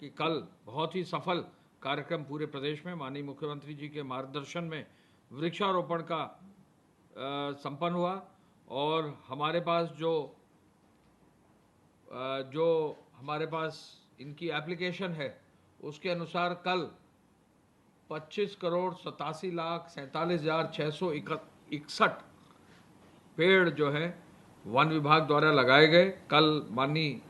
कि कल बहुत ही सफल कार्यक्रम पूरे प्रदेश में माननीय मुख्यमंत्री जी के मार्गदर्शन में वृक्षारोपण का संपन्न हुआ और हमारे पास जो हमारे पास इनकी एप्लीकेशन है उसके अनुसार कल 25,87,47,661 पेड़ जो है वन विभाग द्वारा लगाए गए। कल माननीय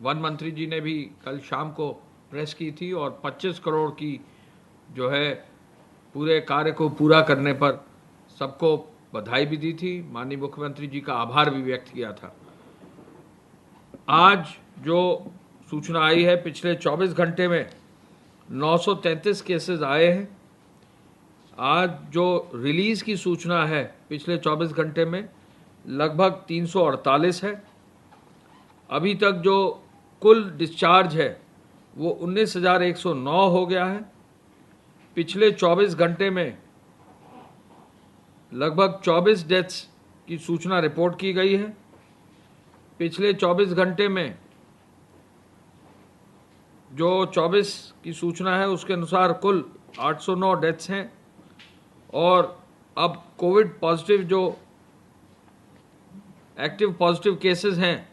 वन मंत्री जी ने भी कल शाम को प्रेस की थी और 25 करोड़ की जो है पूरे कार्य को पूरा करने पर सबको बधाई भी दी थी, माननीय मुख्यमंत्री जी का आभार भी व्यक्त किया था। आज जो सूचना आई है, पिछले 24 घंटे में 933 केसेस आए हैं। आज जो रिलीज की सूचना है पिछले 24 घंटे में लगभग 348 है। अभी तक जो कुल डिस्चार्ज है वो 19,109 हो गया है। पिछले 24 घंटे में लगभग 24 डेथ्स की सूचना रिपोर्ट की गई है। पिछले 24 घंटे में जो 24 की सूचना है उसके अनुसार कुल 809 डेथ्स हैं और अब कोविड पॉजिटिव जो एक्टिव पॉजिटिव केसेस हैं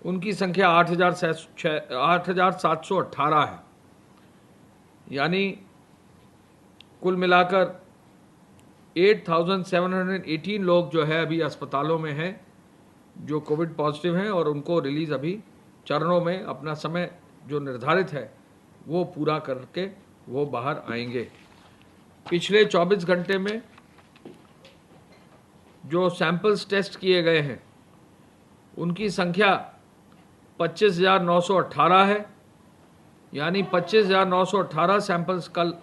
उनकी संख्या 8,718 है। यानी कुल मिलाकर 8,718 लोग जो है अभी अस्पतालों में हैं जो कोविड पॉजिटिव हैं और उनको रिलीज अभी चरणों में अपना समय जो निर्धारित है वो पूरा करके वो बाहर आएंगे। पिछले 24 घंटे में जो सैंपल्स टेस्ट किए गए हैं उनकी संख्या 25,918 है। यानी 25,918 सैंपल्स कल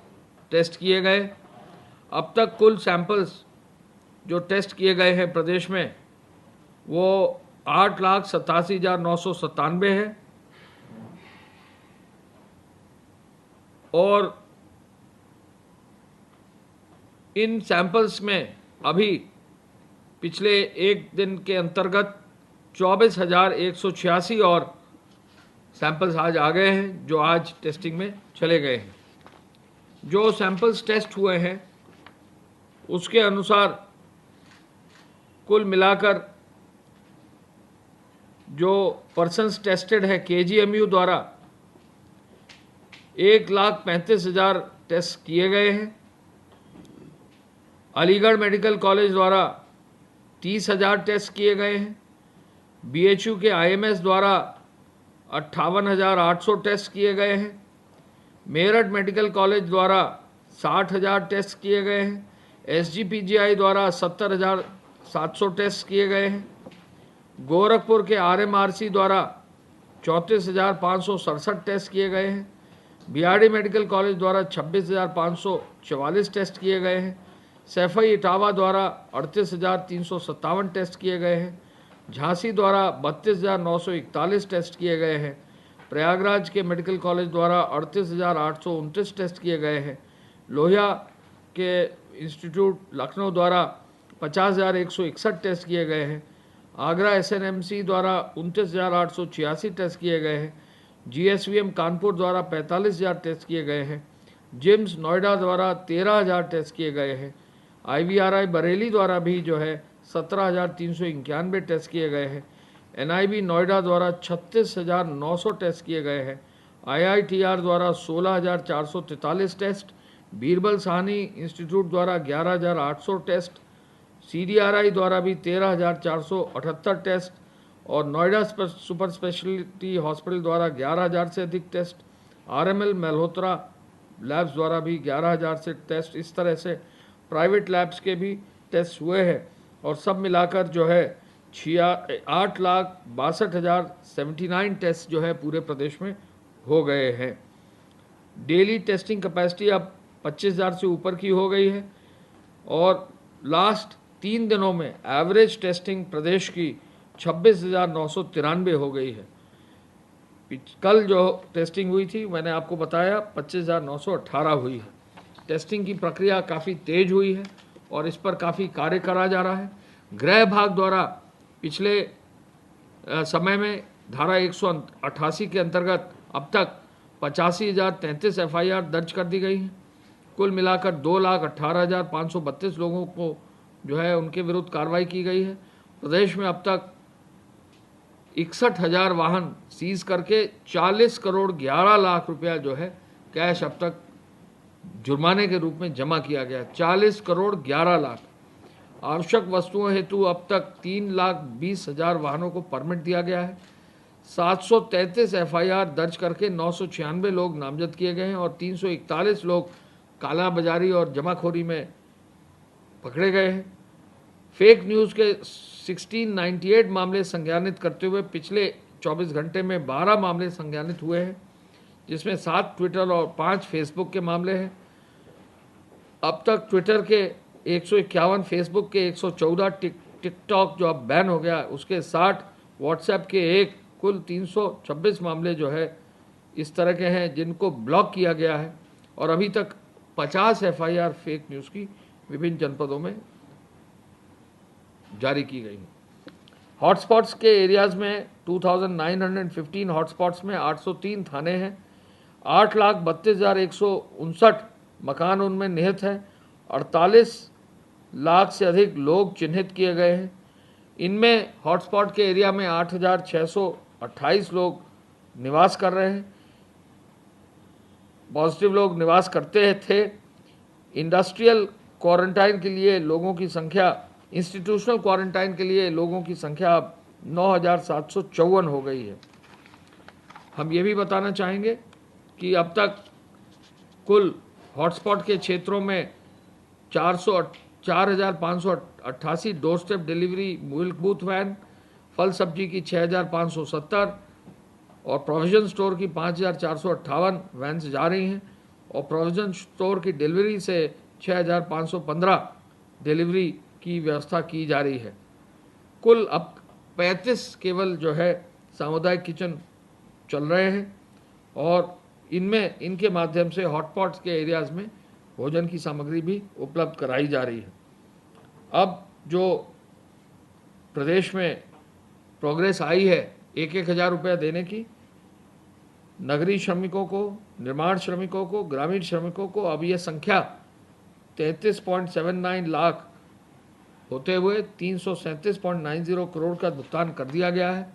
टेस्ट किए गए। अब तक कुल सैंपल्स जो टेस्ट किए गए हैं प्रदेश में वो 8,87,997 है और इन सैंपल्स में अभी पिछले एक दिन के अंतर्गत 24,186 और सैंपल्स आज आ गए हैं जो आज टेस्टिंग में चले गए हैं। जो सैंपल्स टेस्ट हुए हैं उसके अनुसार कुल मिलाकर जो पर्सन्स टेस्टेड है केजीएमयू द्वारा 1,35,000 टेस्ट किए गए हैं। अलीगढ़ मेडिकल कॉलेज द्वारा 30,000 टेस्ट किए गए हैं। बीएचयू के आईएमएस द्वारा 58,800 टेस्ट किए गए हैं। मेरठ मेडिकल कॉलेज द्वारा 60,000 टेस्ट किए गए हैं। एसजीपीजीआई द्वारा 70,700 टेस्ट किए गए हैं। गोरखपुर के आरएमआरसी द्वारा 34,567 टेस्ट किए गए हैं। बीआरडी मेडिकल कॉलेज द्वारा 26,544 टेस्ट किए गए हैं। सैफई इटावा द्वारा 38,357 टेस्ट किए गए हैं। झांसी द्वारा 32,941 टेस्ट किए गए हैं। प्रयागराज के मेडिकल कॉलेज द्वारा 38,829 टेस्ट किए गए हैं। लोहिया के इंस्टीट्यूट लखनऊ द्वारा 50,161 टेस्ट किए गए हैं। आगरा एसएनएमसी द्वारा 29,886 टेस्ट किए गए हैं। जीएसवीएम कानपुर द्वारा 45,000 टेस्ट किए गए हैं। जिम्स नोएडा द्वारा 13,000 टेस्ट किए गए हैं। आईवीआरआई बरेली द्वारा भी जो है 17,391 टेस्ट किए गए हैं। एनआईबी नोएडा द्वारा 36,900 टेस्ट किए गए हैं। आईआईटीआर द्वारा 16,443 टेस्ट। बीरबल साहनी इंस्टीट्यूट द्वारा 11,800 टेस्ट। सीडीआरआई द्वारा भी 13,478 टेस्ट और नोएडा सुपर स्पेशलिटी हॉस्पिटल द्वारा 11,000 से अधिक टेस्ट। आरएमएल मल्होत्रा लैब्स द्वारा भी 11,000 से टेस्ट। इस तरह से प्राइवेट लैब्स के भी टेस्ट हुए हैं और सब मिलाकर जो है 8,62,079 टेस्ट जो है पूरे प्रदेश में हो गए हैं। डेली टेस्टिंग कैपेसिटी अब 25,000 से ऊपर की हो गई है और लास्ट 3 दिनों में एवरेज टेस्टिंग प्रदेश की 26,993 हो गई है। कल जो टेस्टिंग हुई थी मैंने आपको बताया 25,918 हुई है। टेस्टिंग की प्रक्रिया काफ़ी तेज हुई है और इस पर काफ़ी कार्य करा जा रहा है। गृह विभाग द्वारा पिछले समय में धारा 188 के अंतर्गत अब तक 85,033 FIR दर्ज कर दी गई हैं। कुल मिलाकर 2,18,532 लोगों को जो है उनके विरुद्ध कार्रवाई की गई है। प्रदेश में अब तक 61,000 वाहन सीज करके 40 करोड़ 11 लाख रुपया जो है कैश अब तक जुर्माने के रूप में जमा किया गया। 40 करोड़ 11 लाख। आवश्यक वस्तुओं हेतु अब तक 3,20,000 वाहनों को परमिट दिया गया है। 733 FIR दर्ज करके 996 लोग नामजद किए गए हैं और 341 लोग कालाबाजारी और जमाखोरी में पकड़े गए हैं। फेक न्यूज़ के 1698 मामले संज्ञानित करते हुए पिछले 24 घंटे में 12 मामले संज्ञानित हुए हैं, जिसमें 7 ट्विटर और 5 फेसबुक के मामले हैं। अब तक ट्विटर के 151, फेसबुक के 114, टिकटॉक जो अब बैन हो गया उसके 60, व्हाट्सएप के 1, कुल 326 मामले जो है इस तरह के हैं जिनको ब्लॉक किया गया है। और अभी तक 50 FIR फेक न्यूज़ की विभिन्न जनपदों में जारी की गई है। हॉटस्पॉट्स के एरियाज़ में 2915 हॉटस्पॉट्स में 803 थाने हैं। 8,32,159 मकान उनमें निहित हैं। 48 लाख से अधिक लोग चिन्हित किए गए हैं। इनमें हॉटस्पॉट के एरिया में 8,628 लोग निवास कर रहे हैं, पॉजिटिव लोग निवास करते थे। इंडस्ट्रियल क्वारंटाइन के लिए लोगों की संख्या, इंस्टीट्यूशनल क्वारंटाइन के लिए लोगों की संख्या अब 9,754 हो गई है। हम ये भी बताना चाहेंगे कि अब तक कुल हॉटस्पॉट के क्षेत्रों में 4,588 doorstep delivery milk booth van, फल सब्जी की 6,570 और प्रोविजन स्टोर की 5,458 वैन्स जा रही हैं और प्रोविजन स्टोर की डिलीवरी से 6,515 डिलीवरी की व्यवस्था की जा रही है। कुल अब 35 केवल जो है सामुदायिक किचन चल रहे हैं और इनके माध्यम से हॉटपॉट्स के एरियाज़ में भोजन की सामग्री भी उपलब्ध कराई जा रही है। अब जो प्रदेश में प्रोग्रेस आई है 1,000 रुपया देने की, नगरीय श्रमिकों को, निर्माण श्रमिकों को, ग्रामीण श्रमिकों को, अब यह संख्या 33.79 लाख होते हुए 337.90 करोड़ का भुगतान कर दिया गया है।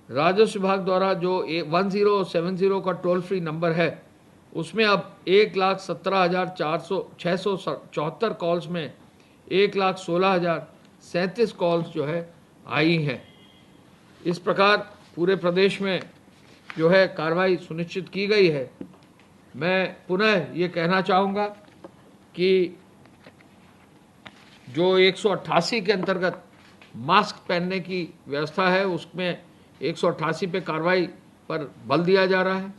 राजस्व विभाग द्वारा जो 1070 का टोल फ्री नंबर है उसमें अब 1,17,674 कॉल्स में 1,16,037 कॉल्स जो है आई हैं। इस प्रकार पूरे प्रदेश में जो है कार्रवाई सुनिश्चित की गई है। मैं पुनः ये कहना चाहूँगा कि जो 188 के अंतर्गत मास्क पहनने की व्यवस्था है उसमें 188 पे कार्रवाई पर बल दिया जा रहा है।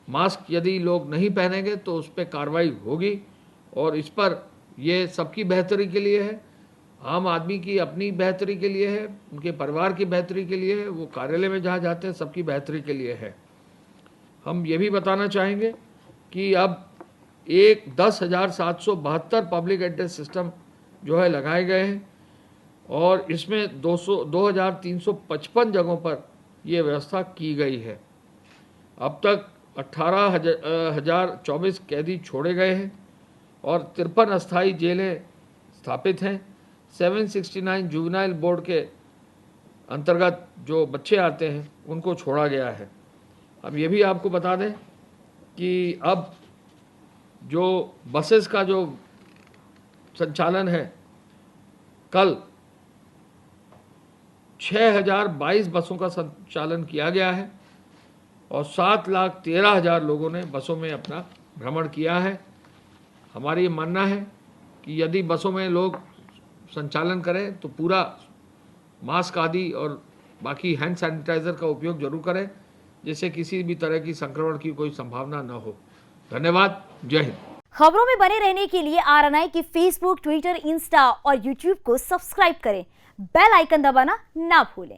मास्क यदि लोग नहीं पहनेंगे तो उस पर कार्रवाई होगी और इस पर ये सबकी बेहतरी के लिए है, आम आदमी की अपनी बेहतरी के लिए है, उनके परिवार की बेहतरी के लिए है, वो कार्यालय में जहाँ जाते हैं सबकी बेहतरी के लिए है। हम ये भी बताना चाहेंगे कि अब 10,772 पब्लिक एड्रेस सिस्टम जो है लगाए गए हैं और इसमें 2,355 जगहों पर ये व्यवस्था की गई है। अब तक 18,024 कैदी छोड़े गए हैं और 53 अस्थायी जेलें स्थापित हैं। 769 जुवेनाइल बोर्ड के अंतर्गत जो बच्चे आते हैं उनको छोड़ा गया है। अब ये भी आपको बता दें कि अब जो बसेस का जो संचालन है, कल 6,022 बसों का संचालन किया गया है और 7,13,000 लोगों ने बसों में अपना भ्रमण किया है। हमारी ये मानना है कि यदि बसों में लोग संचालन करें तो पूरा मास्क आदि और बाकी हैंड सैनिटाइज़र का उपयोग जरूर करें, जिससे किसी भी तरह की संक्रमण की कोई संभावना न हो। धन्यवाद। जय हिंद। खबरों में बने रहने के लिए RNI की फेसबुक, ट्विटर, इंस्टा और यूट्यूब को सब्सक्राइब करें। बेल आइकन दबाना ना भूलें।